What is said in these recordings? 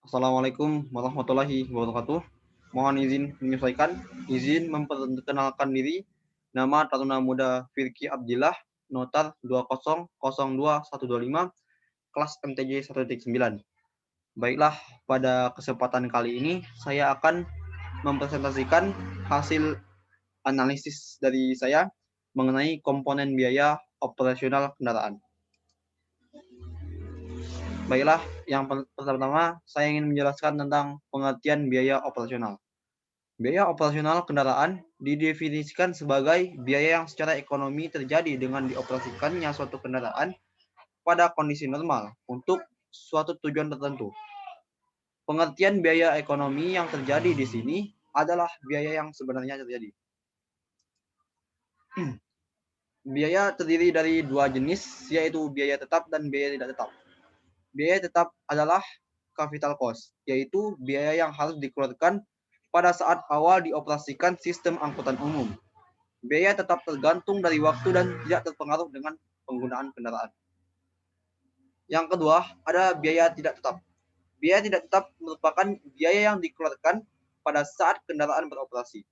Assalamualaikum warahmatullahi wabarakatuh. Mohon izin menyesuaikan, izin memperkenalkan diri. Nama Taruna Muda Firki Abdillah, notar 2002125, kelas MTJ 1.9. Baiklah, pada kesempatan kali ini saya akan mempresentasikan hasil analisis dari saya mengenai komponen biaya operasional kendaraan. Baiklah, yang pertama saya ingin menjelaskan tentang pengertian biaya operasional. Biaya operasional kendaraan didefinisikan sebagai biaya yang secara ekonomi terjadi dengan dioperasikannya suatu kendaraan pada kondisi normal untuk suatu tujuan tertentu. Pengertian biaya ekonomi yang terjadi di sini adalah biaya yang sebenarnya terjadi. Biaya terdiri dari dua jenis, yaitu biaya tetap dan biaya tidak tetap. Biaya tetap adalah capital cost, yaitu biaya yang harus dikeluarkan pada saat awal dioperasikan sistem angkutan umum. Biaya tetap tergantung dari waktu dan tidak terpengaruh dengan penggunaan kendaraan. Yang kedua, ada biaya tidak tetap. Biaya tidak tetap merupakan biaya yang dikeluarkan pada saat kendaraan beroperasi.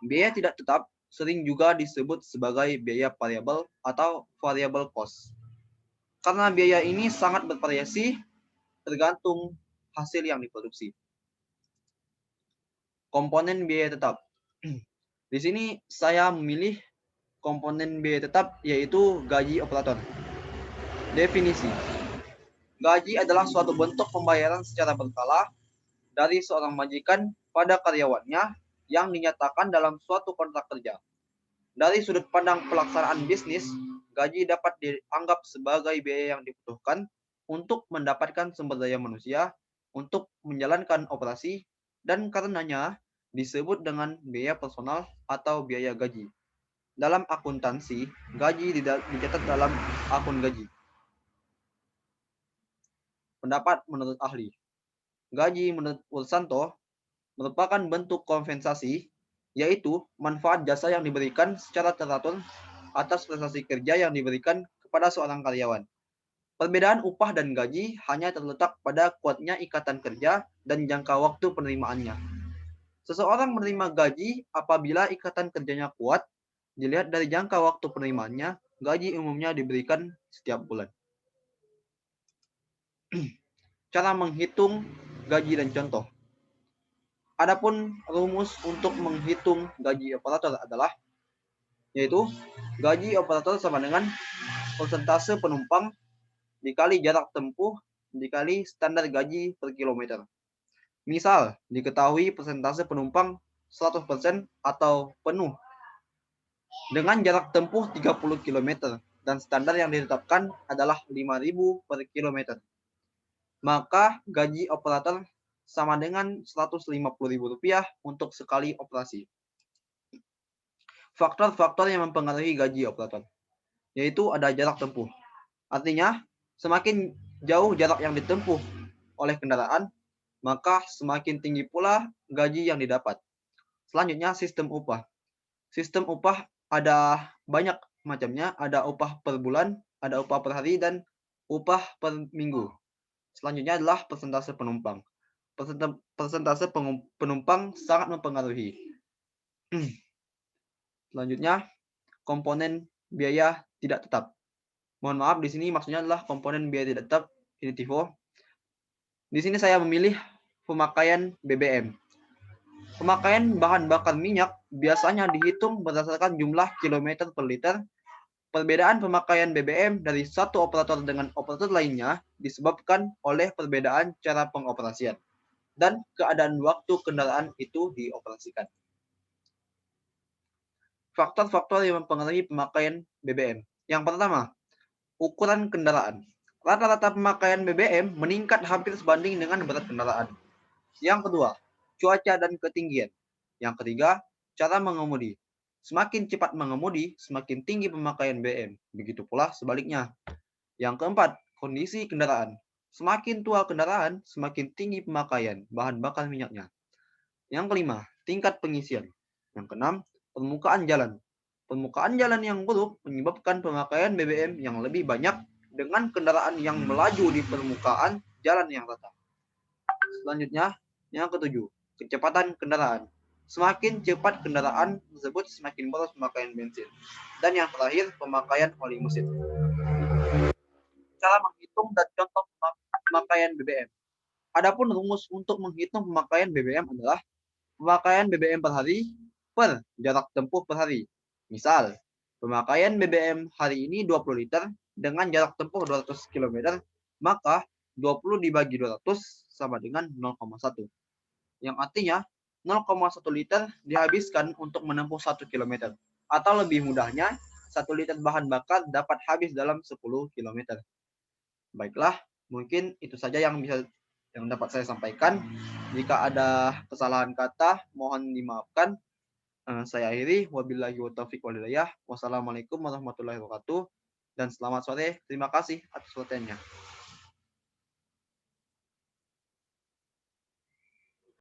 Biaya tidak tetap sering juga disebut sebagai biaya variabel atau variable cost. Karena biaya ini sangat bervariasi tergantung hasil yang diproduksi. Komponen biaya tetap. Di sini saya memilih komponen biaya tetap yaitu gaji operator. Definisi. Gaji adalah suatu bentuk pembayaran secara berkala dari seorang majikan pada karyawannya yang dinyatakan dalam suatu kontrak kerja. Dari sudut pandang pelaksanaan bisnis, gaji dapat dianggap sebagai biaya yang dibutuhkan untuk mendapatkan sumber daya manusia untuk menjalankan operasi dan karenanya disebut dengan biaya personal atau biaya gaji. Dalam akuntansi, gaji dicatat dalam akun gaji. Pendapat menurut ahli. Gaji menurut Pursanto merupakan bentuk kompensasi, yaitu manfaat jasa yang diberikan secara teratur atas prestasi kerja yang diberikan kepada seorang karyawan. Perbedaan upah dan gaji hanya terletak pada kuatnya ikatan kerja dan jangka waktu penerimaannya. Seseorang menerima gaji apabila ikatan kerjanya kuat, dilihat dari jangka waktu penerimaannya, gaji umumnya diberikan setiap bulan. Cara menghitung gaji dan contoh. Adapun rumus untuk menghitung gaji operator adalah yaitu gaji operator sama dengan persentase penumpang dikali jarak tempuh dikali standar gaji per kilometer. Misal, diketahui persentase penumpang 100% atau penuh dengan jarak tempuh 30 km dan standar yang ditetapkan adalah 5.000 per kilometer. Maka gaji operator sama dengan Rp150.000 untuk sekali operasi. Faktor-faktor yang mempengaruhi gaji operator, yaitu ada jarak tempuh. Artinya, semakin jauh jarak yang ditempuh oleh kendaraan, maka semakin tinggi pula gaji yang didapat. Selanjutnya, sistem upah. Sistem upah ada banyak macamnya, ada upah per bulan, ada upah per hari, dan upah per minggu. Selanjutnya adalah persentase penumpang. Persentase penumpang sangat mempengaruhi. Selanjutnya, komponen biaya tidak tetap. Mohon maaf, di sini maksudnya adalah komponen biaya tidak tetap, ini tifo. Di sini saya memilih pemakaian BBM. Pemakaian bahan bakar minyak biasanya dihitung berdasarkan jumlah kilometer per liter. Perbedaan pemakaian BBM dari satu operator dengan operator lainnya disebabkan oleh perbedaan cara pengoperasian dan keadaan waktu kendaraan itu dioperasikan. Faktor-faktor yang mempengaruhi pemakaian BBM. Yang pertama, ukuran kendaraan. Rata-rata pemakaian BBM meningkat hampir sebanding dengan berat kendaraan. Yang kedua, cuaca dan ketinggian. Yang ketiga, cara mengemudi. Semakin cepat mengemudi, semakin tinggi pemakaian BBM. Begitu pula sebaliknya. Yang keempat, kondisi kendaraan. Semakin tua kendaraan, semakin tinggi pemakaian bahan bakar minyaknya. Yang kelima, tingkat pengisian. Yang keenam, permukaan jalan. Permukaan jalan yang buruk menyebabkan pemakaian BBM yang lebih banyak dengan kendaraan yang melaju di permukaan jalan yang rata. Selanjutnya, yang ketujuh, kecepatan kendaraan. Semakin cepat kendaraan tersebut, semakin boros pemakaian bensin. Dan yang terakhir, pemakaian oli mesin. Cara menghitung dan contoh pemakaian BBM. Adapun rumus untuk menghitung pemakaian BBM adalah pemakaian BBM per hari per jarak tempuh per hari. Misal, pemakaian BBM hari ini 20 liter dengan jarak tempuh 200 km, maka 20 dibagi 200 sama dengan 0,1. Yang artinya 0,1 liter dihabiskan untuk menempuh 1 km. Atau lebih mudahnya, 1 liter bahan bakar dapat habis dalam 10 km. Baiklah, mungkin itu saja yang dapat saya sampaikan. Jika ada kesalahan kata, mohon dimaafkan. Saya akhiri. Wabillahi taufiq walhidayah. Wassalamualaikum warahmatullahi wabarakatuh. Dan selamat sore. Terima kasih atas perhatiannya.